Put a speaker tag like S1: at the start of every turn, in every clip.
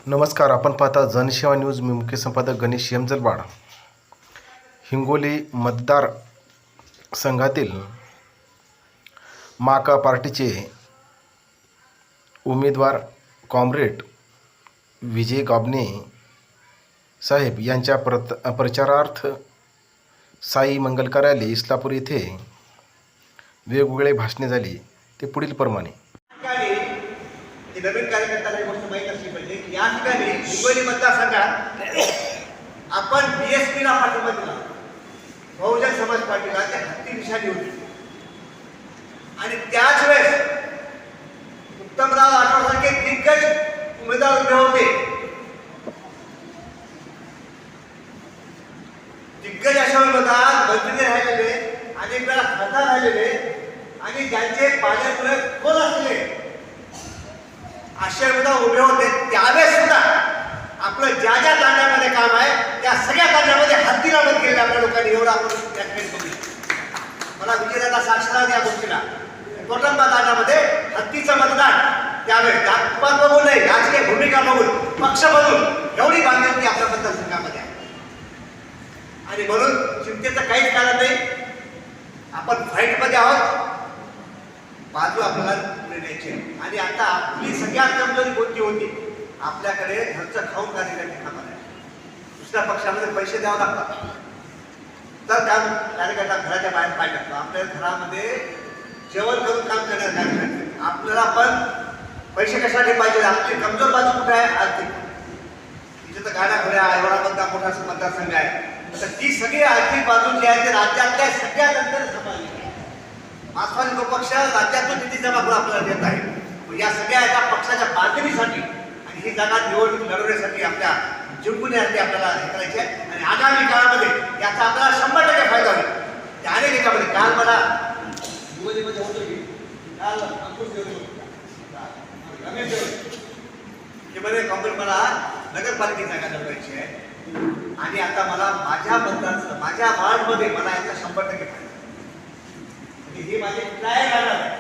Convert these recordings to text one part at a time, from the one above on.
S1: नमस्कार. आपण पाहता जनसेवा न्यूज. मी मुख्य संपादक गणेश यमजलवाड. हिंगोली मतदार संघातील माका पार्टीचे उमेदवार कॉम्रेड विजय गाबणे साहेब यांच्या प्रचारार्थ साई मंगल कार्यालय इस्लापूर येथे वेगवेगळे भाषणे झाली. ते पुढील प्रमाणे.
S2: नवीन कार्यकर्त्याला ही गोष्ट माहीत असली पाहिजे की या ठिकाणी हिंगोली मतदारसंघात आपण BSPला पाठिंबा दिला, बहुजन समाज पार्टीला त्या हत्ती निशाणी होती. आणि त्याच वेळेस उत्तमराव आठवलेसारखे दिग्गज उमेदवार उभे होते. दिग्गज अशा उमेदवार मंत्री राहिलेले, अनेक वेळा खासदार राहिलेले आणि ज्यांचे पाण्यापुढे खोल असलेले असे उमेदवार उभे होते. त्यावेळेस सुद्धा आपलं ज्या ज्या तांड्यामध्ये काम आहे त्या सगळ्या तांड्यामध्ये हत्ती लावत गेले आपल्या लोकांनी. एवढं आपण मला विजयदादा साक्षीदार या गोष्टीला कोटंबा तांड्यामध्ये हत्तीचं मतदान त्यावेळेस जातपात बघून नाही, राजकीय भूमिका बघून, पक्ष बघून एवढी बांधिलकी आपल्या मतदारसंघामध्ये आहे. आणि म्हणून चिंतेचं काहीच कारण नाही. आपण फाईटमध्ये आहोत, बाजू आपल्याला पुढे न्यायची. आणि आता आपली सगळ्यात कमजोरी कोणती होती? आपल्याकडे घरचं खाऊन कार्यकर्ते कामा नाही. दुसऱ्या पक्षामध्ये पैसे द्यावं लागतात तर काम कार्यकर्ता घराच्या बाहेर पाय टाकतो. आपल्या घरामध्ये जेवण करून काम करणारे कार्यकर्ते. आपल्याला पण पैसे कशासाठी पाहिजे? आपली कमजोर बाजू कुठे आहे? आर्थिक. तिथे तर गाड्या घोड्या एवढा मोठा मतदारसंघ आहे, तर ती सगळी आर्थिक बाजू जी आहे ते राज्यातल्या सगळ्यात अंतर सांभाळली. मार्क्सवादी तो पक्ष राज्यातून निधी जमा करून आपल्याला देत आहे. या सगळ्या एका पक्षाच्या बांधणीसाठी आणि ही जागा निवडणूक लढवण्यासाठी आपल्या जिंकून यासाठी आपल्याला हे करायचे आहे. आणि आगामी काळामध्ये याचा आपल्याला 100% फायदा होईल. त्या अनेक याच्यामध्ये काल मला हिंगोलीमध्ये होतो की काल रमेश काँग्रेस मला नगरपालिकेची जागा लढवायची आहे आणि आता मला माझ्या वार्डमध्ये मला याचा 100% फायदा. हे माझे काय करणार आहे.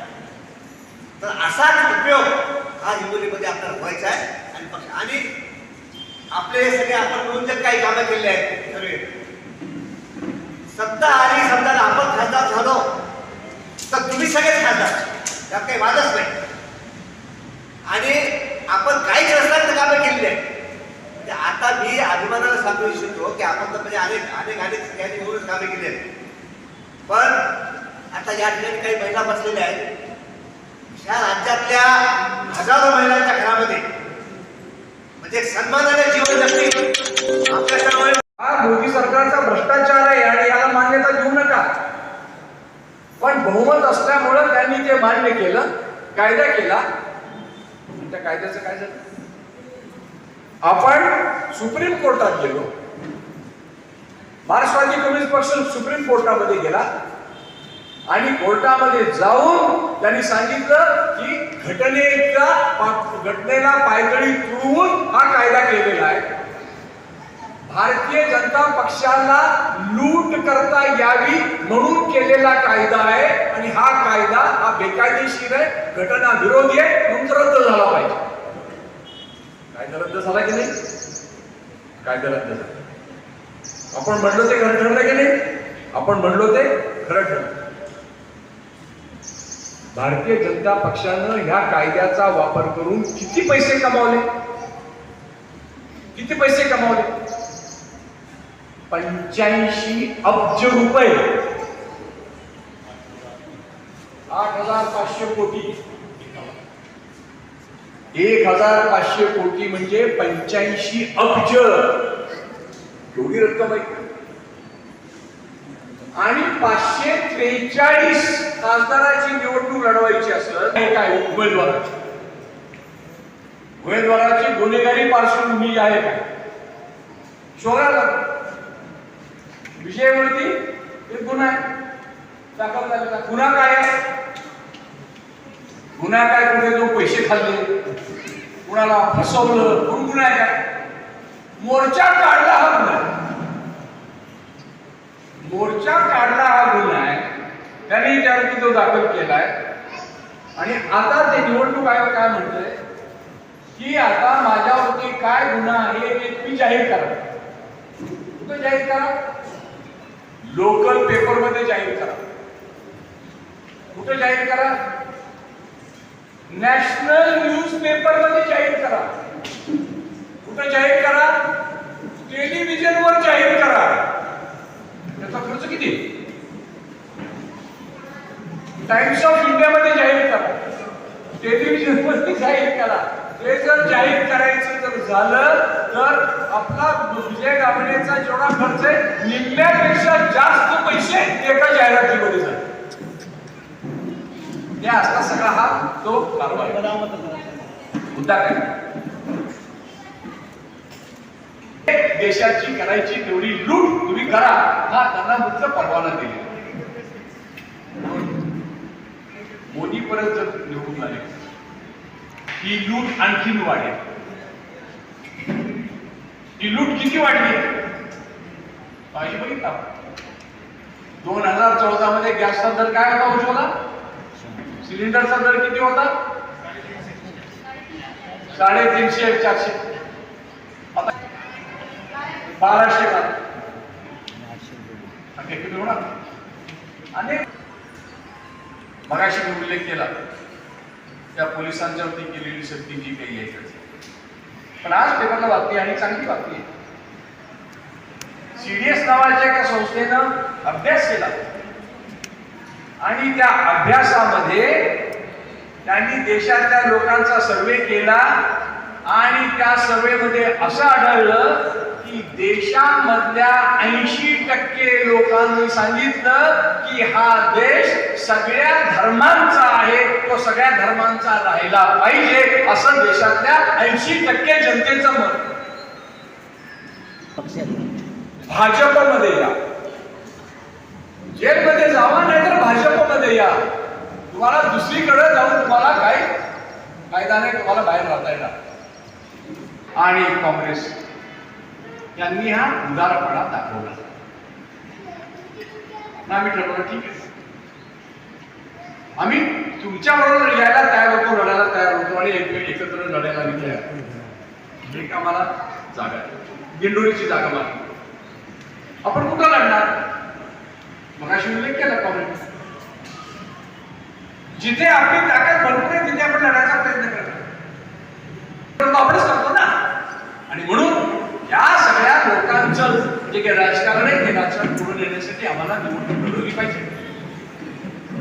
S2: तर असाच उपयोग हा हिंगोलीमध्ये आपल्याला व्हायचा आहे. आणि आपले सगळे आपण मिळून जर काही कामं केले आहेत, सगळे सत्ता आली समजा आपण खासदार झालो तर तुम्ही सगळेच खासदार, त्यात काही वादच नाही. आणि आपण काहीच रस्त्यात कामं केलेली आहेत. म्हणजे आता मी अभिमानाला सांगू इच्छितो की आपण तर म्हणजे अनेक सगळ्यांनी मिळून कामे केली आहेत. पण आता या ठिकाणी काही महिला बसलेल्या आहेत. या राज्यातल्या हजारो महिलांच्या घरामध्ये म्हणजे सन्मानाने जीवन जगतील आपल्या सर्व.
S3: हा मोदी सरकारचा भ्रष्टाचार आहे आणि याला मान्यता देऊ नका. पण बहुमत असल्यामुळे त्यांनी ते मान्य केलं, कायदा केला. त्या कायद्याचं काय झालं? आपण सुप्रीम कोर्टात गेलो. मार्क्सवादी कम्युनिस्ट पक्ष सुप्रीम कोर्टामध्ये गेला आणि कोर्टामध्ये जाऊन त्यांनी सांगितलं की घटनेला पायदळी तुडवून हा कायदा केलेला आहे. भारतीय जनता पक्षाला लूट करता यावी म्हणून केलेला कायदा आहे आणि हा कायदा हा बेकायदेशीर आहे, घटना विरोधी आहे, म्हणून रद्द झाला पाहिजे. कायदा रद्द झाला की नाही? कायदा रद्द झाला. आपण म्हणलो ते खरं ठरलं की नाही? आपण म्हणलो ते खरं ठरलं. भारतीय जनता पक्षानं ह्या कायद्याचा वापर करून किती पैसे कमावले? 85 अब्ज रुपये, 8,500 कोटी. 1,500 कोटी म्हणजे 85 अब्ज. एवढी रक्कम आहे. आणि 543 खासदाराची निवडणूक लढवायची असेल काय उमेदवाराची गुन्हेगारी पार्श्वभूमी आहे का? शोधा. विजयवरती एक गुन्हा आहे दाखल झालेला. गुन्हा काय आहे? गुन्हा काय? कुठे जो पैसे खाल्ले, कुणाला फसवलं म्हणून गुन्हा आहे काय? मोर्चा काढला हा गुन्हा. मोर्चा काढला हा गुन्हा आहे. त्यांनी त्यावरती तो दाखल केलाय. आणि आता ते निवडणूक आयोग काय म्हणतोय की आता माझ्यावरती काय गुन्हा आहे ते तुम्ही जाहीर करा. कुठे जाहीर करा? लोकल पेपर मध्ये जाहीर करा. कुठे जाहीर करा? नॅशनल न्यूज पेपर मध्ये जाहीर करा. कुठे जाहीर करा? टेलिव्हिजनवर जाहीर करा. त्याचा खर्च किती? टाइम्स ऑफ इंडिया मध्ये जाहीर करा. टेलिव्हिजन मध्ये जाहीर करा. हे जर जाहीर करायचं जर झालं तर आपला विजय दाभणेचा जेवढा खर्च आहे निम्म्यापेक्षा जास्त पैसे एका जाहिरातीमध्ये जातात. या असा सगळा हा तो कारभार. मुद्दा काय? देशाची करायची तेवढी लूट तुम्ही करा, हा त्यांना मुक्त परवाना दिला. मोदी परत जर निवडून आले ही लूट आणखीन वाढेल. ही लूट किती वाढली पाहिजे बघितला. 2014 मध्ये गॅसचा दर काय होता उज्ज्वला? सिलेंडरचा दर किती होता? 350-400. आता 1200 का किती होणार? आणि मगाशी मी उल्लेख केला त्या पोलिसांच्यावरती केलेली सक्ती जी काही आहे. पण आज पेपरला बातमी आणि चांगली बातमी आहे. सीडीएस नावाच्या एका संस्थेनं अभ्यास केला आणि त्या अभ्यासामध्ये त्यांनी देशातल्या लोकांचा सर्वे केला आणि त्या सर्वेमध्ये असं आढळलं की देशामधल्या 80% लोकांनी सांगितलं की हा देश सगळ्या धर्मांचा आहे, तो सगळ्या धर्मांचा राहिला पाहिजे असं देशातल्या 80% जनतेचं मत. भाजपमध्ये या, जेलमध्ये जावा नाहीतर भाजपमध्ये या. तुम्हाला दुसरीकडे जाऊन तुम्हाला काही फायदा नाही, तुम्हाला बाहेर राहता येणार. आणि काँग्रेस यांनी हा उदारपणा दाखवला. आम्ही ठरवलं ठीक आहे, आम्ही तुमच्या बरोबर यायला तयार होतो, लढायला तयार होतो आणि एकत्र लढायला तयार. एक आम्हाला जागा, दिंडोरीची जागा मागली. आपण कुठं लढणार? मग अशी उल्लेख केला काँग्रेस. जिथे आपली ताकद भरपूर आहे तिथे आपण लढायचा प्रयत्न करतो, आपणच करतो ना. आणि म्हणून या सगळ्या लोकांचं जे काही राजकारण आहे ते राजकारण पुढे नेण्यासाठी आम्हाला निवडणूक लढवली पाहिजे.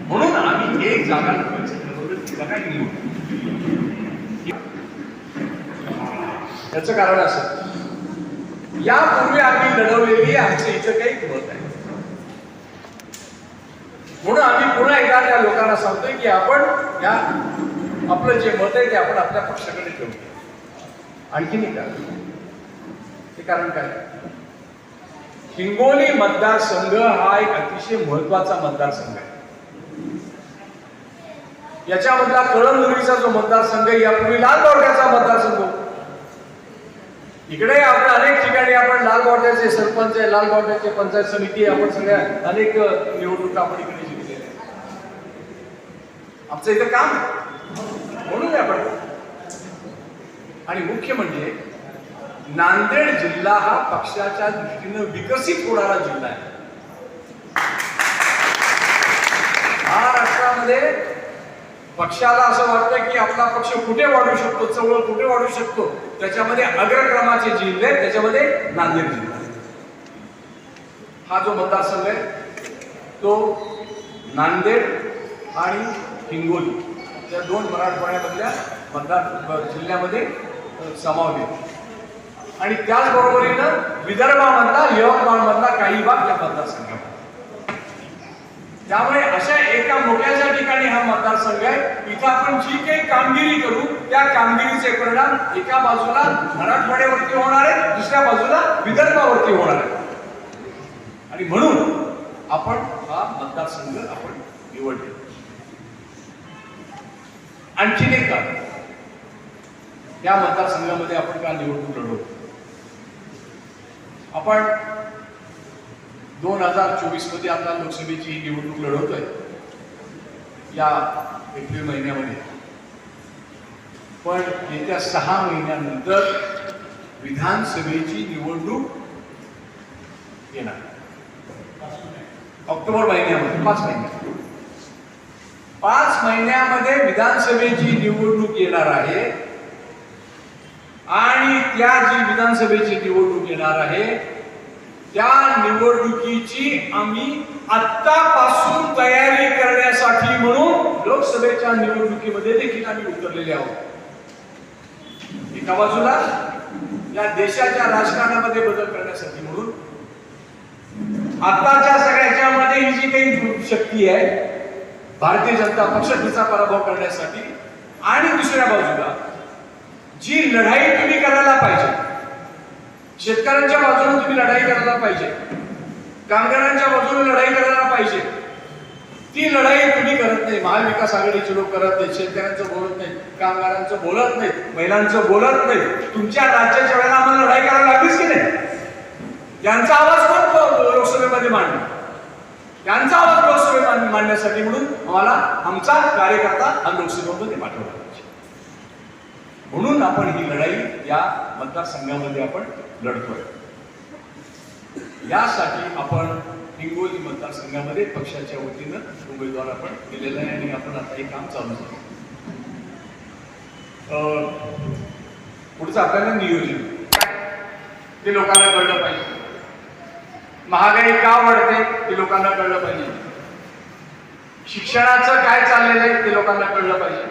S3: म्हणून आम्ही एक जागा ठरवलं, ती जागा निवडून. याचं कारण असं, यापूर्वी आम्ही लढवलेली आमचं इथं काही मत आहे. म्हणून आम्ही पुन्हा एकदा त्या लोकांना सांगतोय की आपण या आपलं जे मत आहे ते आपण आपल्या पक्षाकडे ठेवू. आणखीन एक ते कारण काय? हिंगोली मतदारसंघ हा एक अतिशय महत्वाचा मतदारसंघ आहे. याच्यामधला कळमनुरीचा जो मतदारसंघ यापूर्वी लाल बोर्डाचा मतदारसंघ होता. इकडे आपण अनेक ठिकाणी आपण लाल बोर्डाचे सरपंच आहे, लाल बोर्डाचे पंचायत समिती, आपण सगळ्या अनेक निवडणुका आपण इकडे जिंकलेल्या आहेत. आमचं इथं काम म्हणून आपण. आणि मुख्य म्हणजे नांदेड जिल्हा हा पक्षाच्या दृष्टीने विकसित होणारा जिल्हा आहे. महाराष्ट्रामध्ये पक्षाला असं वाटतं की आपला पक्ष कुठे वाढू शकतो, चळवळ कुठे वाढू शकतो, त्याच्यामध्ये अग्रक्रमाचे जिल्हे, त्याच्यामध्ये नांदेड जिल्हा. हा जो मतदारसंघ आहे तो नांदेड आणि हिंगोली या दोन मराठवाड्यामधल्या मतदार जिल्ह्यामध्ये समावेश. आणि त्याचबरोबरीनं विदर्भामधला, यवतमाळमधला काही भाग या मतदारसंघामध्ये. त्यामुळे अशा एका मोठ्याशा ठिकाणी हा मतदारसंघ आहे. इथं आपण जी काही कामगिरी करू त्या कामगिरीचे परिणाम एका बाजूला मराठवाड्यावरती होणार आहे, दुसऱ्या बाजूला विदर्भावरती होणार आहे. आणि म्हणून आपण हा मतदारसंघ आपण निवडले. आणखीन एक कारण, या मतदारसंघामध्ये आपण का निवडणूक लढवतो? आपण 2024 मध्ये आता लोकसभेची ही निवडणूक लढवतोय या एप्रिल महिन्यामध्ये. पण येत्या 6 महिन्यानंतर विधानसभेची निवडणूक येणार ऑक्टोबर महिन्यामध्ये 5 महिन्यामध्ये विधानसभेची निवडणूक येणार आहे. आणि त्या जी विधानसभेची निवडणूक येणार आहे त्या निवडणुकीची आम्ही आत्तापासून तयारी करण्यासाठी म्हणून लोकसभेच्या निवडणुकीमध्ये देखील आम्ही उतरलेले आहोत. एका बाजूला या देशाच्या राजकारणामध्ये बदल करण्यासाठी म्हणून आताच्या सगळ्याच्यामध्ये ही जी काही शक्ती आहे भारतीय जनता पक्ष तिचा पराभव करण्यासाठी, आणि दुसऱ्या बाजूला जी लढाई तुम्ही करायला पाहिजे, शेतकऱ्यांच्या बाजूने तुम्ही लढाई करायला पाहिजे, कामगारांच्या बाजूने लढाई करायला पाहिजे, ती लढाई तुम्ही करत नाही. महाविकास आघाडीचे लोक करत नाही, शेतकऱ्यांचं बोलत नाही, कामगारांचं बोलत नाही, महिलांचं बोलत नाही. तुमच्या राज्याच्या वेळेला आम्हाला लढाई करायला लागलीच की नाही? यांचा आवाज कोण लोकसभेमध्ये मांडला? यांचा आवाज लोकसभेत मांडण्यासाठी म्हणून आम्हाला आमचा कार्यकर्ता हा लोकसभेमध्ये पाठवला पाहिजे. म्हणून आपण ही लढाई या मतदारसंघामध्ये आपण लढतोय. यासाठी आपण हिंगोली मतदारसंघामध्ये पक्षाच्या वतीनं उमेदवार आपण दिलेला आहे आणि आपण आता हे काम चालू झालं. पुढचं आपल्याला नियोजन ते लोकांना कळलं पाहिजे. महागाई का वाढते ते लोकांना कळलं पाहिजे. शिक्षणाचं काय चाललेलं आहे ते लोकांना कळलं पाहिजे.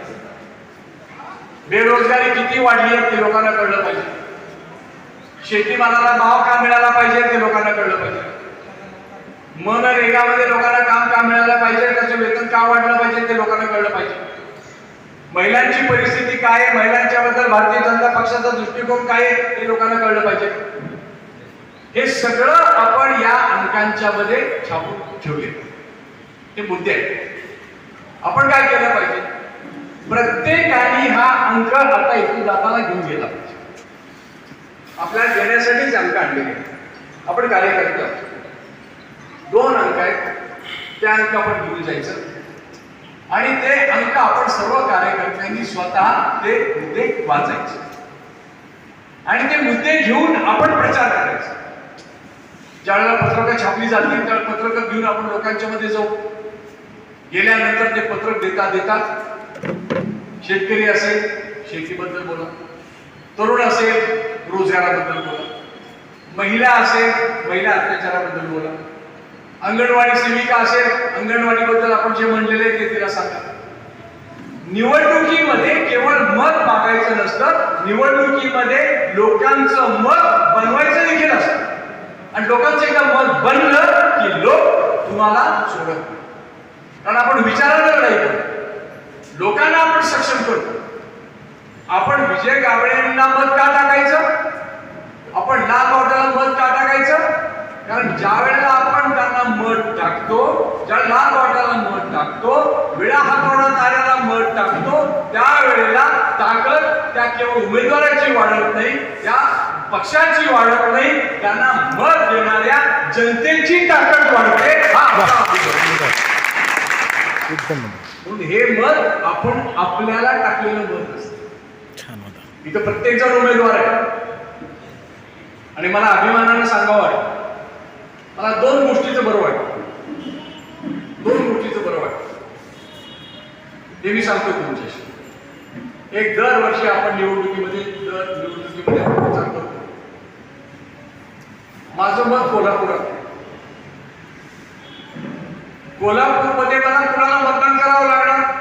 S3: बेरोजगारी किती वाढली आहे ते लोकांना कळलं पाहिजे. शेतीमालाला भाव का मिळाला पाहिजे ते लोकांना कळलं पाहिजे. मनरेगामध्ये लोकांना काम का मिळालं पाहिजे, त्याचं वेतन का वाढलं पाहिजे ते लोकांना कळलं पाहिजे. महिलांची परिस्थिती काय आहे, महिलांच्या बद्दल भारतीय जनता पक्षाचा दृष्टिकोन काय आहे ते लोकांना कळलं पाहिजे. हे सगळं आपण या अंकांच्या मध्ये छापून ठेवले. हे मुद्दे आहेत. आपण काय केलं पाहिजे? प्रत्येकाने हा अंक आता इथून जाताना घेऊन गेला पाहिजे. आपल्याला देण्यासाठीच अंक आणलेले. आपण कार्यकर्ते आहोत. 2 अंक आहेत, ते अंक आपण घेऊन जायचं आणि ते अंक आपण सर्व कार्यकर्त्यांनी स्वतः ते मुद्दे वाचायचे आणि ते मुद्दे घेऊन आपण प्रचार करायचा. ज्यावेळेला पत्रकं छापली जातील त्यावेळेला पत्रकं घेऊन आपण लोकांच्या मध्ये जाऊ. गेल्यानंतर ते पत्रक देतात. शेतकरी असेल शेतीबद्दल बोला, तरुण असेल रोजगाराबद्दल बोला, महिला असेल महिला अत्याचाराबद्दल बोला, अंगणवाडी सेविका असेल अंगणवाडीबद्दल आपण जे म्हणलेले ते तिला सांगा. निवडणुकीमध्ये केवळ मत मागायचं नसतं, निवडणुकीमध्ये लोकांचं मत बनवायचं देखील असतं. आणि लोकांचं एकदा मत बनलं की लोक तुम्हाला सोडत नाही. कारण आपण विचारानं लढाई करतो, लोकांना आपण सक्षम करतो. आपण विजय गावडेंना मत का टाकायचं? आपण लाल बावट्याला मत का टाकायचं? कारण ज्या वेळेला आपण त्यांना मत टाकतो, ज्या लाल बावट्याला मत टाकतो, विळा हातवण्यात आल्याला मत टाकतो, त्यावेळेला ताकद त्या केवळ उमेदवाराची वाढत नाही, त्या पक्षाची वाढत नाही, त्यांना मत देणाऱ्या जनतेची ताकद वाढते. म्हणून हे मत आपण आपल्याला टाकलेलं मत असतं. इथं प्रत्येक जण उमेदवार आहे आणि मला अभिमानाने सांगावं वाटतं, मला 2 गोष्टीचं बरं वाटतं. 2 गोष्टीचं बरं वाटतं ते मी सांगतो तुमच्याशी. एक दरवर्षी आपण निवडणुकीमध्ये आपण प्रचार करतो. माझं मत कोल्हापुरात. कोल्हापूरमध्ये मला कुणाला मतदान करावं लागणार?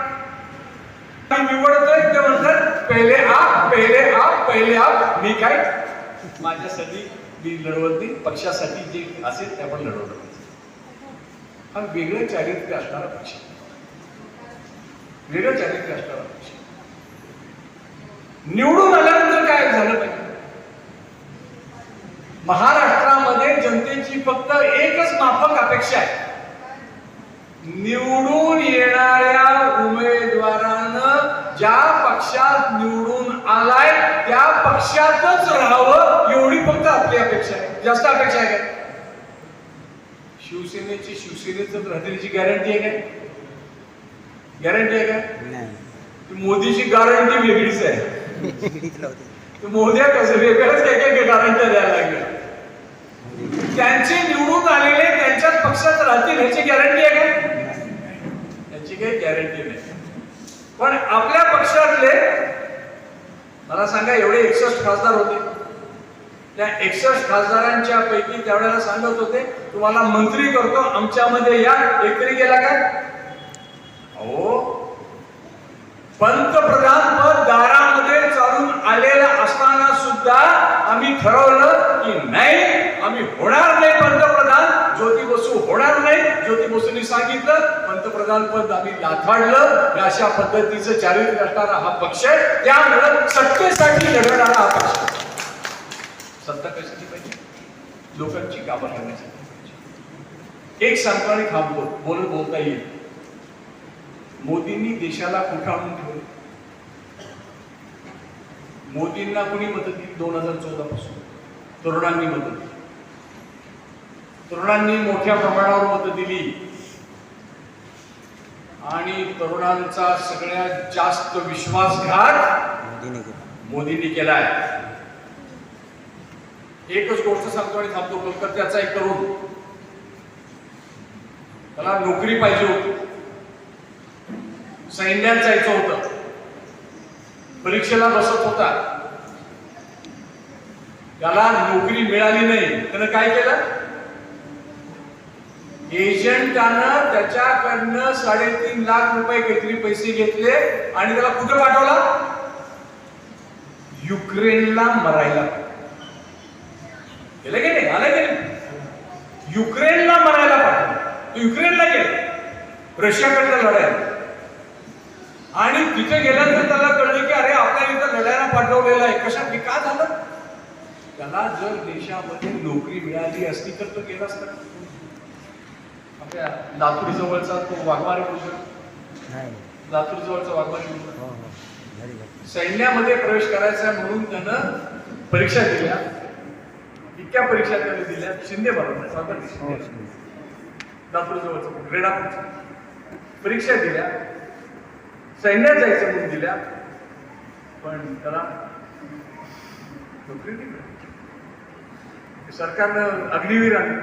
S3: निवडतोय ते म्हणतात पहिले आप पहिले आप पहिले आप. मी काय माझ्यासाठी मी लढवत नाही, पक्षासाठी जे असेल ते आपण लढवलं. हा वेगळं चारित्र्य असणारा पक्ष, वेगळं चारित्र्य असणारा पक्ष. निवडून आल्यानंतर काय झालं पाहिजे? महाराष्ट्रामध्ये जनतेची फक्त एकच माफक अपेक्षा आहे, निवडून येणाऱ्या उमेदवारानं ज्या पक्षात निवडून आलाय त्या पक्षातच राहावं, एवढी फक्त आपली अपेक्षा आहे. जास्त अपेक्षा आहे काय? शिवसेनेची शिवसेनेच राहण्याची गॅरंटी आहे काय? गॅरंटी आहे काय? मोदीची गॅरंटी वेगळीच आहे. मोदी कसं वेगळंच काही गॅरंटी द्यायला लागले. त्यांचे निवडून आलेले त्यांच्याच पक्षात राहतील ह्याची गॅरंटी आहे का? याची काही गॅरंटी नाही. पण आपल्या पक्षातले मला सांगा एवढे 61 खासदार होते. त्या 61 खासदारांच्या पैकी त्यावेळेला सांगत होते तुम्हाला मंत्री करतो आमच्यामध्ये या. एकतरी गेला काय? अहो, पंतप्रधान पद दारामध्ये चालून आलेलं असताना सुद्धा आम्ही ठरवलं की नाही, आम्ही होणार नाही पंतप्रधान. ज्योती बसू होणार नाही. ज्योती बसूंनी सांगितलं पंतप्रधान पद आम्ही लाथाडलं. अशा पद्धतीचं चारित्र्य असणारा हा पक्ष आहे. त्यामुळे सत्तेसाठी लढणारा हा पक्ष. सत्ता कशाची पाहिजे? लोकांची कामं करण्यासाठी पाहिजे. एक सांगतो आणि थांबतो, बोलता येईल. मोदींनी देशाला कुठं आणून ठेवलं? मोदींना कोणी मदत दिली? 2014 पासून तरुणांनी मदत दिली. तरुणांनी मोठ्या प्रमाणावर मदत दिली आणि तरुणांचा सगळ्यात जास्त विश्वासघात मोदींनी केलाय. एकच गोष्ट सांगतो आणि थांबतो. कलकत्त्याचा एक तरुण, त्याला नोकरी पाहिजे होती, सैन्यात जायचं होतं, परीक्षेला बसत होता, त्याला नोकरी मिळाली नाही. त्यानं काय केलं? एजंटानं त्याच्याकडनं 3.5 लाख रुपये काहीतरी पैसे घेतले आणि त्याला कुठे पाठवला? युक्रेनला मरायला. गेलं की नाही? आलं की नाही? युक्रेनला मरायला पाठवलं. युक्रेनला गेलं रशियाकडनं लढायला. आणि तिथे गेल्यानंतर त्याला कळलं की अरे आपल्या इथं लढायला पाठवलेलं आहे. कशासाठी? का झालं? त्याला जर देशामध्ये नोकरी मिळाली असती तर तो गेला असता. आपल्या लातूर जवळचा तो वाघमारे मुलगा, लातूर जवळचा वाघमारे मुलगा सैन्यामध्ये प्रवेश करायचा म्हणून त्यानं परीक्षा दिल्या. इतक्या परीक्षा त्याने दिल्या. शिंदे बरोबर लातूर जवळचा रेणापूरचा परीक्षा दिल्या, सैन्यात जायचं म्हणून दिल्या, पण त्याला नोकरी नाही मिळाली. सरकारनं अग्निवीर आणलं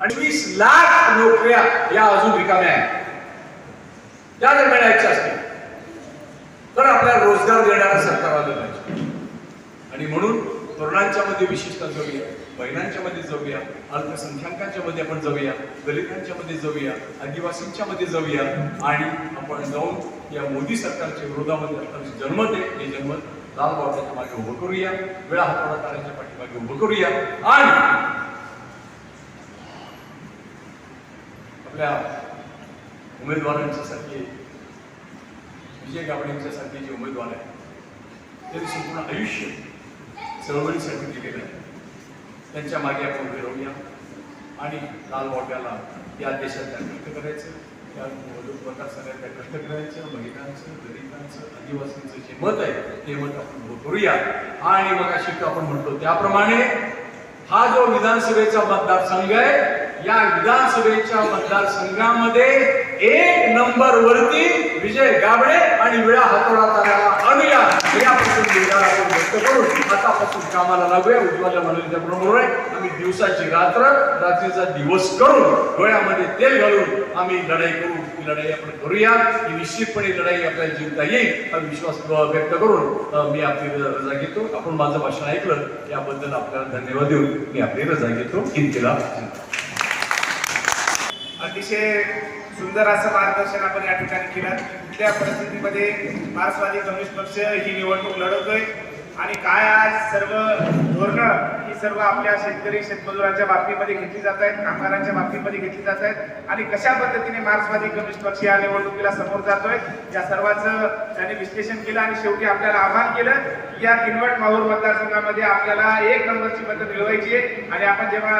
S3: आणि 20 लाख नोकऱ्या या अजून रिकाम्या आहेत. त्या जर मिळायच्या असतील तर आपल्याला रोजगार देणारं सरकार आलं पाहिजे. आणि म्हणून तरुणांच्या मध्ये विशेषतः जाऊया, महिलांच्या मध्ये जाऊया, अल्पसंख्याकांच्या मध्ये आपण जाऊया, दलितांच्या मध्ये जाऊया, आदिवासींच्या मध्ये जाऊया आणि आपण जाऊन या मोदी सरकारच्या विरोधामध्ये असणारे जन्मत आहे हे जन्मत लाल बावट्याच्या मागे उभं करूया, वेळा हातोडा ताऱ्याच्या पाठीमागे उभं करूया आणि आपल्या उमेदवारांच्यासारखे विजय गावडेंच्यासारखे जे उमेदवार आहेत त्यांनी संपूर्ण आयुष्य चळवळीसाठी दिलेलं आहे. त्यांच्या मागे आपण उभे राहूया आणि लाल बावट्याला या देशात कष्ट करायचं, त्या मतदारसंघात कष्ट करायचं, महिलांचं, दलितांचं, आदिवासींचं जे मत आहे ते मत आपण उभं करूया. आणि मग अशी आपण म्हणतो त्याप्रमाणे हा जो विधानसभेचा मतदारसंघ आहे या विधानसभेच्या मतदारसंघामध्ये 1 नंबर वरती विजय गावडे आणि विळा हातोडा ताऱ्याला आणूया यापासून निर्धार आपण व्यक्त करून आतापासून कामाला लागूया. उज्ज्वला म्हणाले त्याबरोबर आहे आम्ही दिवसाची रात्र, रात्रीचा दिवस करून डोळ्यामध्ये तेल घालून आम्ही लढाई करू. ही लढाई आपण करूया. ही निश्चितपणे लढाई आपल्याला जिंकता येईल हा विश्वास व्यक्त करून मी आपली रजा घेतो. आपण माझं भाषण ऐकलं याबद्दल आपल्याला धन्यवाद देऊन मी आपली रजा घेतो. हिंदीला
S4: अतिशय सुंदर असं मार्गदर्शन आपण या ठिकाणी केलं. कुठल्या परिस्थितीमध्ये मार्क्सवादी कम्युनिस्ट पक्ष ही निवडणूक लढवतोय आणि काय आज सर्व धोरणं ही सर्व आपल्या शेतकरी शेतमजुरांच्या बाबतीमध्ये घेतली जात आहेत, कामगारांच्या बाबतीमध्ये घेतली जात आहेत आणि कशा पद्धतीने मार्क्सवादी कम्युनिस्ट पक्ष या निवडणुकीला समोर जातोय या सर्वांचं त्यांनी विश्लेषण केलं आणि शेवटी आपल्याला आवाहन केलं की या किनवट माहूर मतदारसंघामध्ये आपल्याला 1 नंबरची मतं मिळवायची आहे. आणि आपण जेव्हा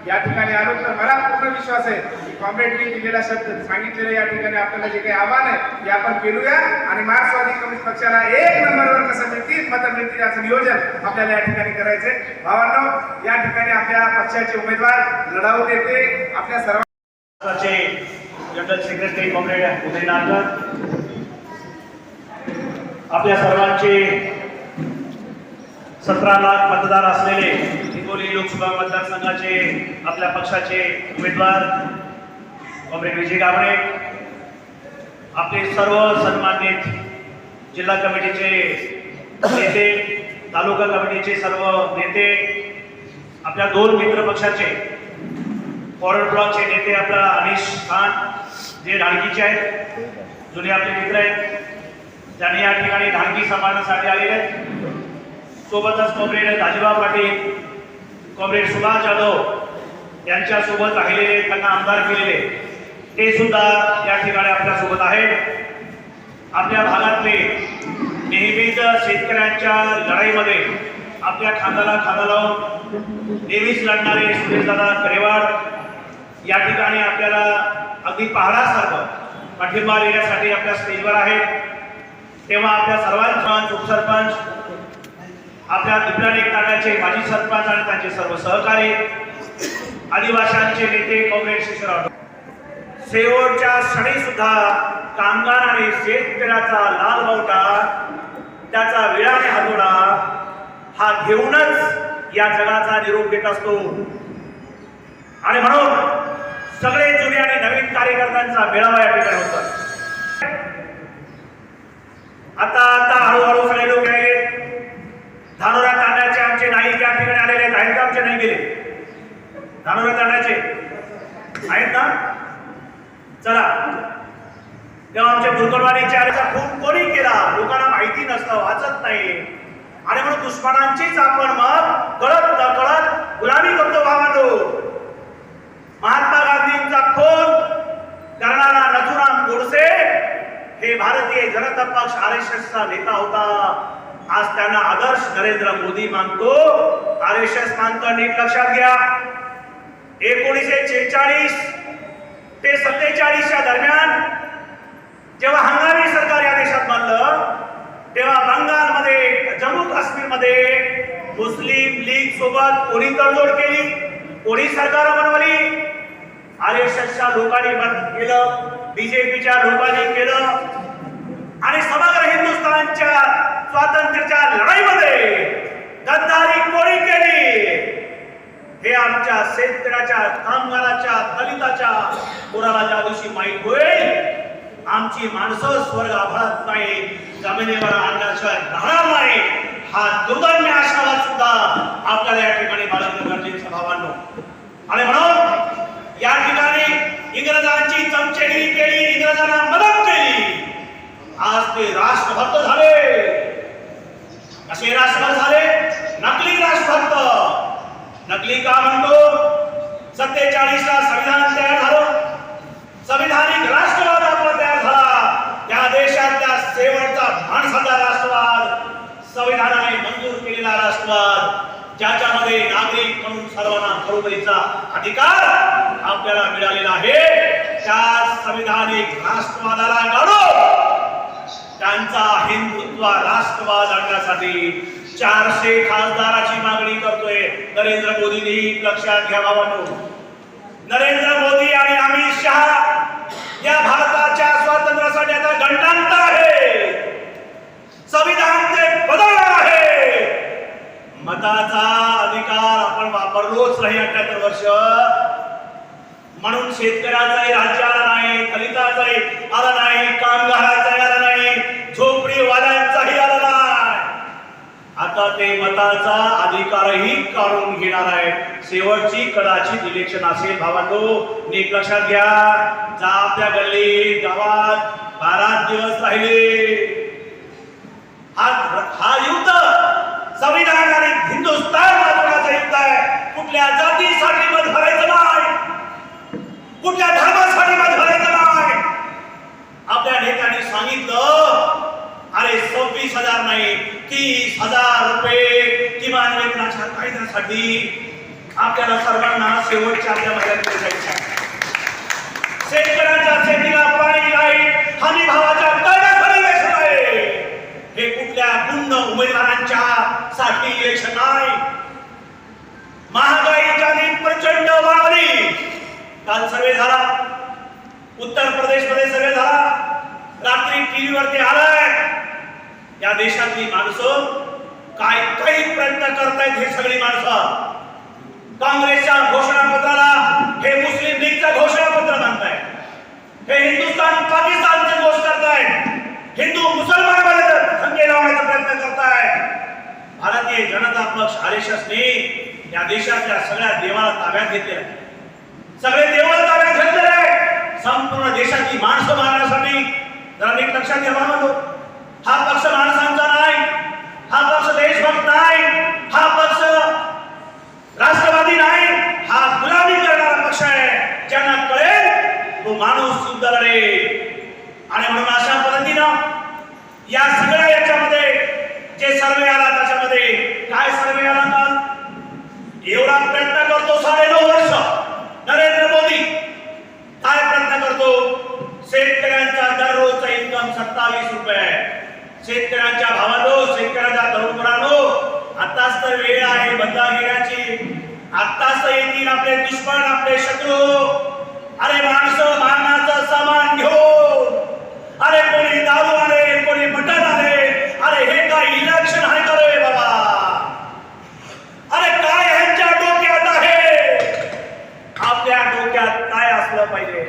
S4: या ठिकाणी आलो तर मला पूर्ण विश्वास आहे की कॉम्रेडनी दिलेला शब्द सांगितलेलं या ठिकाणी आपल्याला जे काही आव्हान आहे ते आपण पेलूया आणि मार्क्सवादी कम्युनिस्ट पक्षाला 1 नंबरवर कसं मिळतील मतं मिळतील याचं नियोजन आपल्याला या ठिकाणी करायचंय. भावांनो, या ठिकाणी आपल्या पक्षाचे उमेदवार लढाऊ नेते आपल्या सर्वांचे जनरल सेक्रेटरी कॉम्रेड उदय नारकर, आपल्या सर्वांचे
S5: 17 लाख मतदार असलेले हिंगोली लोकसभा मतदारसंघाचे आपल्या पक्षाचे उमेदवार कॉम्रेड विजय गावणे, आपले सर्व सन्मानित जिल्हा कमिटीचे नेते, तालुका कमिटीचे सर्व नेते, आपल्या 2 मित्र पक्षाचे फॉरवर्ड ब्लॉकचे नेते, आपला अनिश खान जे ढाणकीचे आहेत, जुने आपले मित्र आहेत, त्यांनी या ठिकाणी ढाणकी सांभाळण्यासाठी आलेले आहेत. सोबतच कॉम्रेड दाजीबा पाटील, कॉम्रेड सुभाष जाधव यांच्यासोबत राहिलेले, त्यांना आमदार केलेले, ते सुद्धा या ठिकाणी आपल्यासोबत आहेत. आपल्या भागातले नेहमीच शेतकऱ्यांच्या लढाईमध्ये आपल्या खांद्याला खांदा लावून नेहमीच लढणारे सुरेशदादा करेवाड या ठिकाणी आपल्याला अगदी पहाडासारखं पाठिंबा देण्यासाठी आपल्या स्टेजवर आहेत. तेव्हा आपल्या सर्वांचा उपसरपंच, आपल्या दिपलानेक तांड्याचे माजी सरपंच आणि त्यांचे सर्व सहकारी, आदिवासींचे नेते कॉम्रेड शिशराव, शेवटच्या क्षणी सुद्धा कामगार आणि शेतकऱ्याचा लाल बावटा, त्याचा विळाने हातोडा हा घेऊनच या जगाचा निरोप घेत असतो. आणि म्हणून सगळे जुने आणि नवीन कार्यकर्त्यांचा मेळावा या ठिकाणी होता. आता हळूहळू सगळे लोक गेले. धानोरा तांड्याचे आमचे नाईक या ठिकाणी आलेले आहेत का? आमचे नाही गेले धानोरा तांड्याचे आहेत ना? चला. तेव्हा आमच्या बुरकरवाडीच्या आल्याचा खून कोणी केला लोकांना माहिती नसतं, वाचत नाही, आणि म्हणून दुश्मनांचीच आपण मग कळत नकळत गुलामी करतो. भावांनो, महात्मा गांधींचा खून करणारा नथुराम गोडसे हे भारतीय जनता पक्ष RSSचा नेता होता. आज त्यांना आदर्श नरेंद्र मोदी मानतो, RSS मानतो. नीट लक्षात घ्या, 1946 ते 47च्या दरम्यान जेव्हा हंगामी सरकार या देशात बनलं, तेव्हा बंगालमध्ये, जम्मू काश्मीरमध्ये मुस्लिम लीग सोबत कोणी तडजोड केली, कोणी सरकार बनवली? RSSच्या लोकांनी केलं, BJPच्या लोकांनी केलं, आणि समग्र हिंदुस्थानच्या स्वातंत्र्याच्या लढाईमध्ये गद्दारी कोणी केली हे आमच्या शेतकऱ्याच्या, कामगाराच्या, दलिताच्या पोराला ज्या दिवशी माहीत होईल, आमची माणसं स्वर्ग आभाळत नाही, जमिनीवर आणण्याशिवाय राहणार नाही, हा दुर्दम्य आशावाद सुद्धा आपल्याला या ठिकाणी बाळगणं गरजेचं. भावांनो, आणि म्हणून या ठिकाणी इंग्रजांची चमचेगिरी केली, इंग्रजांना मदत केली. आज ते राष्ट्रभक्त झाले. कसे राष्ट्रभक्त झाले? नकली राष्ट्रभक्त. नकली का म्हणतो? 47ला संविधान तयार झालं, संविधानिक राष्ट्रवाद आपला तयार झाला. त्या देशातल्या शेवटचा माणसाचा राष्ट्रवाद, संविधानाने मंजूर केलेला राष्ट्रवाद, ज्याच्यामध्ये नागरिक म्हणून सर्वांना बरोबरीचा अधिकार आपल्याला मिळालेला आहे. त्या संविधानिक राष्ट्रवादाला गाडून त्यांचा हिंदुत्व राष्ट्रवाद आणण्यासाठी 400 खासदाराची मागणी करतोय नरेंद्र मोदींनी. लक्षात घ्या भावांनो, नरेंद्र मोदी आणि अमित शहा या भारताच्या स्वातंत्र्यासाठी आता घंटांत आहे. संविधान ते बदलणार आहे. मताचा अधिकार आपण वापरलोच नाही 78 वर्ष. म्हणून शेतकऱ्याचाही राज्य आला नाही, दलिताचाही आला नाही, कामगाराचाही आला नाही, झोपडीवाल्यांचाही आला नाही. आता ते मताचा अधिकारही काढून घेणार आहे. शेवटची कदाचित इलेक्शन असेल. भावांनो, नीट लक्षात घ्या. जा आपल्या गल्ली गावात 12 दिवस राहिले. हा युद्ध संविधान आणि हिंदुस्थान वाचवण्याचं युद्ध आहे. कुठल्या जातीसाठी मत भरायचं नाही, कुठल्या धर्मासाठी मत भरायचं नाही. आपल्या नेत्यांनी सांगितलं, अरे 26,000 नाही 30,000 रुपये किमान वेतनाच्या कायद्यासाठी आपल्याला सर्वांना शेवटच्या आपल्या महिन्यात जायचं. शेतकऱ्यांच्या शेतीला पाणी लाईट हमी भावाच्या कायद्यासाठी इलेक्शन आहे. हे कुठल्या गुंड उमेदवारांच्या साठी इलेक्शन नाही. महागाई प्रचंड वाढली. काल सर्वे झाला, उत्तर प्रदेश मध्ये सर्वे झाला, रात्री टीव्ही वरती आलाय. या देशातली माणसं काही पर्यंत प्रयत्न करतायत हे सगळी माणसं. काँग्रेसच्या घोषणापत्राला हे मुस्लिम लीगचं घोषणापत्र म्हणतायत. हे हिंदुस्थान पाकिस्तानचे दोष करतायत. हिंदू मुसलमानमध्ये दंगे लावण्याचा प्रयत्न करतायत. भारतीय जनता पक्ष RSSने या देशाच्या सगळ्या देवाला ताब्यात घेतलेला आहे. सगळे देवाला ताब्यात घेतलेले आहे. संपूर्ण देशाची माणसं मारण्यासाठी जरा नीट लक्षात घ्या बांधव. हा पक्ष माणसांचा नाही, हा पक्ष देशभक्त नाही, हा पक्ष राष्ट्रवादी नाही, हा गुलामी करणारा पक्ष आहे. ज्यांना कळेल तो माणूस सुद्धा लढेल. आणि म्हणून अशा पद्धतीनं या सगळ्या याच्यामध्ये जे सर्वे आला त्याच्यामध्ये काय सर्वे आला का एवढा प्रयत्न करतो 9.5 वर्ष नरेंद्र मोदी काय प्रयत्न करतो. शेतकऱ्यांचा दररोजचा इन्कम 27 रुपये आहे. शेतकऱ्यांच्या भावांनो, शेतकऱ्यांच्या तरुणांनो, आताच तर वेळ आहे बदला घेण्याची. आताच येतील आपले दुश्मन, आपले शत्रू. अरे माणसं मारण्याचं सामान घेऊन, अरे कोणी दारू आले, कोणी मटण आले. अरे हे काय इलेक्शन आहे का रे बाबा. अरे काय ह्यांच्या डोक्यात आहे, आपल्या डोक्यात काय असलं पाहिजे.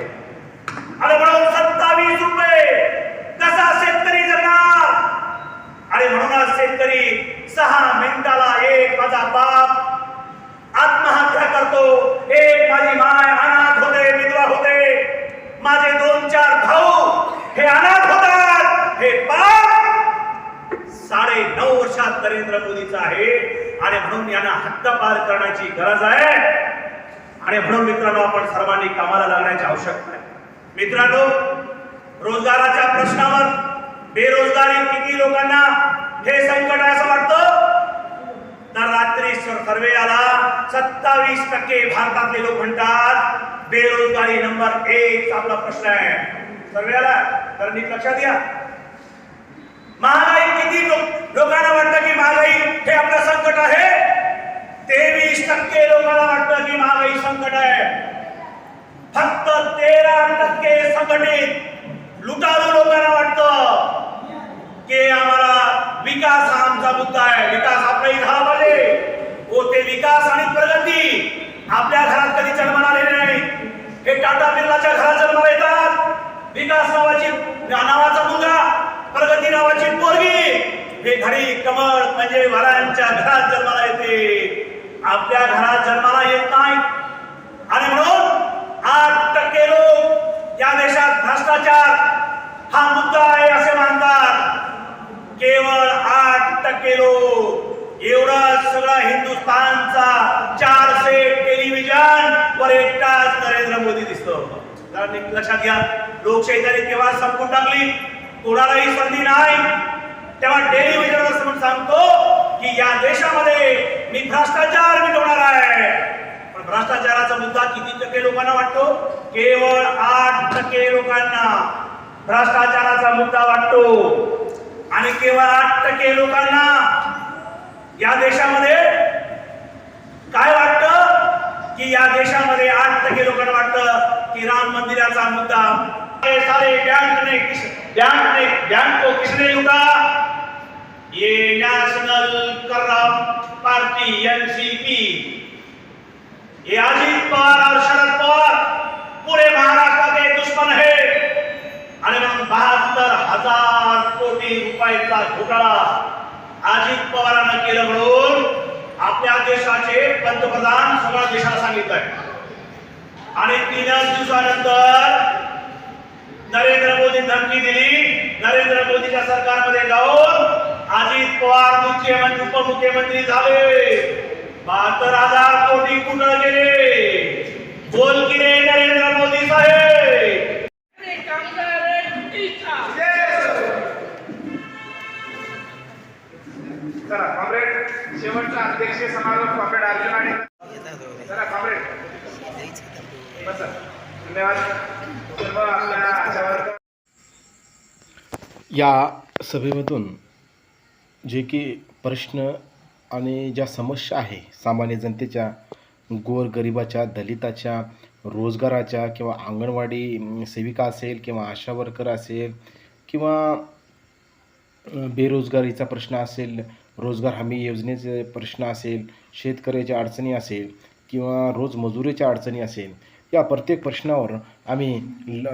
S5: अरे म्हणून 27 रुपये कसा शेतकरी जगणार. अरे म्हणूनच शेतकरी 6 मिनिटाला एक माझा बाप आत्महत्या करतो, एक माझी माय अनाथ होते, विधवा होते, माझे 2-4 भाऊ हे अनाथ होतात. हे पाप 9.5 वर्षात नरेंद्र मोदीचा आहे. आणि म्हणून यांना हद्दपार करण्याची गरज आहे. आणि म्हणून मित्रांनो आपण सर्वांनी कामाला लागण्याची आवश्यकता आहे. मित्रांनो, रोजगाराच्या प्रश्नावर बेरोजगारी किती लोकांना हे संकट आहे असं वाटतं. तर रात्री सर्वे आला 27% भारतातले लोक म्हणतात बेरोजगारी नंबर 1 आपला प्रश्न आहे. सर्वे आला तर नीट लक्षात घ्या. महागाई किती लोकांना वाटतं की महागाई हे आपलं संकट आहे. 23% लोकांना वाटतं की महागाई संकट आहे. फक्त 13% संघटित लुटारू लोकांना वाटतं की आम्हाला विकास हा आमचा मुद्दा आहे. विकास आपलाही झाला पाहिजे. हो, ते विकास आणि प्रगती आपल्या घरात कधी जन्माला आलेले नाही. हे टाटा बिर्लाच्या घरात जन्माला येतात. विकास नावाचा मुलगा, प्रगती नावाची पोरगी हे घडी कमळ म्हणजे वारांच्या घरात जन्माला येते, आपल्या घरात जन्माला येत नाही. आणि म्हणून 8% लोक या देशात भ्रष्टाचार हा मुद्दा आहे असे मानतात. केवळ 8% लोक. एवढा सगळा हिंदुस्थानचा 400 टेलिव्हिजन वर एकटाच नरेंद्र मोदी दिसतो. लक्षात घ्या, लोकशाही त्याने केव्हा संपून टाकली, कोणालाही संधी नाही. तेव्हा टेलिव्हिजनवर समोर सांगतो की या देशामध्ये मी भ्रष्टाचार मिटवणार आहे. पण भ्रष्टाचाराचा मुद्दा किती टक्के लोकांना वाटतो. केवळ 8% लोकांना भ्रष्टाचाराचा मुद्दा वाटतो. आणि केवळ 8% लोकांना या देशामध्ये काय वाटतं की या देशामध्ये 8% लोकांना वाटतं की राम मंदिराचा मुद्दा सारे बैंक को किसने लूटा. ये नेशनल करप्ट पार्टी NCP, ये अजित पवार और शरद पवार पूरे महाराष्ट्र के दुश्मन है. आणि म्हणून 72,000 कोटी रुपयाचा घोटाळा अजित पवारांना केलं म्हणून आपल्या देशाचे पंतप्रधान सगळ्या देशाला सांगितलंय. आणि 3 दिवसानंतर नरेंद्र मोदी धमकी दिली. नरेंद्र मोदीच्या सरकारमध्ये जाऊन अजित पवार मुख्यमंत्री उपमुख्यमंत्री झाले. 72,000 कोटी कुठं गेले. बोल की रे नरेंद्र मोदी साहेब.
S4: चला कॉम्रेड, शेवटचा अध्यक्षीय समारोप कॉम्रेड अर्जुन आणि चला कॉम्रेड बस. धन्यवाद सर्व आपल्या आशावर.
S1: या सभेमधून जे की प्रश्न आणि ज्या समस्या आहे सामान्य जनतेच्या, गोरगरिबाच्या, दलिताच्या, रोजगाराच्या किंवा अंगणवाडी सेविका असेल किंवा आशा वर्कर असेल किंवा बेरोजगारीचा प्रश्न असेल, रोजगार हमी योजनेचे प्रश्न असेल, शेतकऱ्याच्या अडचणी असेल किंवा रोज मजुरीच्या अडचणी असेल, या प्रत्येक प्रश्नावर आम्ही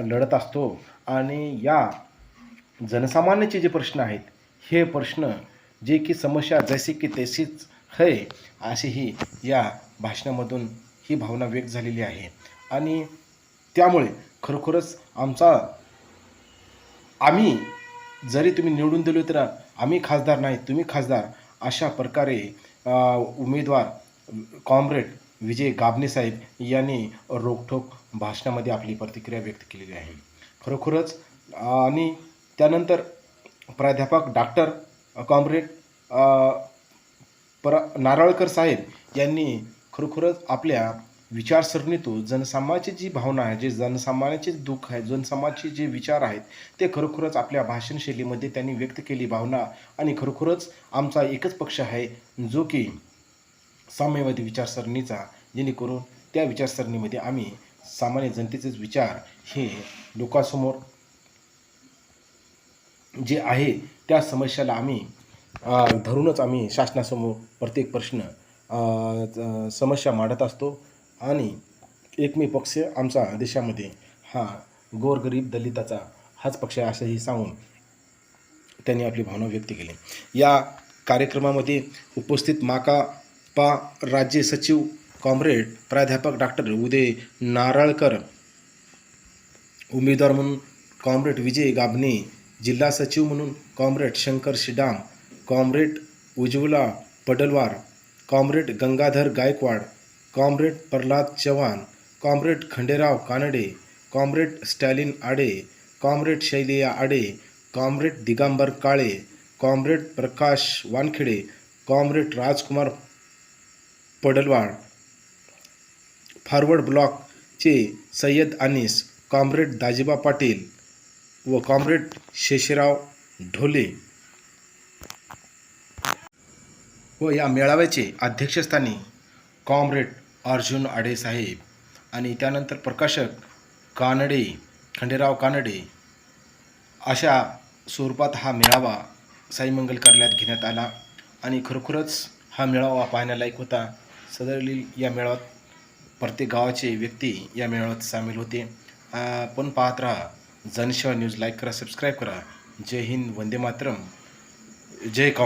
S1: लढत असतो. आणि या जनसामान्याचे जे प्रश्न आहेत, हे प्रश्न जे की समस्या जैसे की तशीच है, अशी ही या भाषणामधून ही भावना व्यक्त झालेली आहे. आणि त्यामुळे खरोखरच आम्ही जरी तुम्ही निवडून दिलो तर आम्ही खासदार नाही, तुम्ही खासदार, अशा प्रकारे उमेदवार कॉम्रेड विजय गाभणे साहेब यांनी रोखठोक भाषणामध्ये आपली प्रतिक्रिया व्यक्त केलेली आहे. खरोखरच आणि त्यानंतर प्राध्यापक डॉक्टर कॉम्रेड नारळकर साहेब यांनी खरोखरच आपल्या विचारसरणीतून जनसामान्याची जी भावना आहे, जे जनसामान्याचे दुःख आहे, जनसामान्याचे जे विचार आहेत, ते खरोखरच आपल्या भाषणशैलीमध्ये त्यांनी व्यक्त केली भावना. आणि खरोखरच आमचा एकच पक्ष आहे जो की साम्यवादी विचारसरणीचा, जेणेकरून त्या विचारसरणीमध्ये आम्ही सामान्य जनतेचेच विचार हे लोकांसमोर जे आहे त्या समस्याला आम्ही धरूनच आम्ही शासनासमोर प्रत्येक प्रश्न समस्या मांडत असतो. आणि एकमेव पक्ष आमचा देशामध्ये हा गोरगरीब दलिताचा हाच पक्ष आहे, असंही सांगून त्यांनी आपली भावना व्यक्त केली. या कार्यक्रमामध्ये उपस्थित माकापा राज्य सचिव कॉम्रेड प्राध्यापक डॉक्टर उदय नारळकर, उमेदवार म्हणून कॉम्रेड विजय गाभणे, जिल्हा सचिव म्हणून comrade Shankar Shidam, comrade Ujjwala Padalwar, comrade Gangadhar Gaikwad, comrade Pralhad Chavan, comrade Khanderao Kanade, comrade Stalin Ade, comrade Shailia Ade, comrade Digambar Kale, comrade Prakash Wankhede, comrade Rajkumar Padalwad, forward ब्लॉकचे सय्यद अनीस, कॉम्रेड दाजिबा पाटील व कॉम्रेड शेषराव ढोले व या मेळाव्याचे अध्यक्षस्थानी कॉम्रेड अर्जुन आडे साहेब आणि त्यानंतर प्रकाशक कानडे, खंडेराव कानडे, अशा स्वरूपात हा मेळावा साईमंगल कार्यालयात घेण्यात आला. आणि खरोखरच हा मेळावा पाहण्यालायक होता. सदरील या मेळाव्यात प्रत्येक गावाचे व्यक्ती या मेळाव्यात सामील होते. पण पाहत राहा जनसेवा न्यूज. लाईक करा, सबस्क्राईब करा. जय हिंद, वंदे मातरम, जय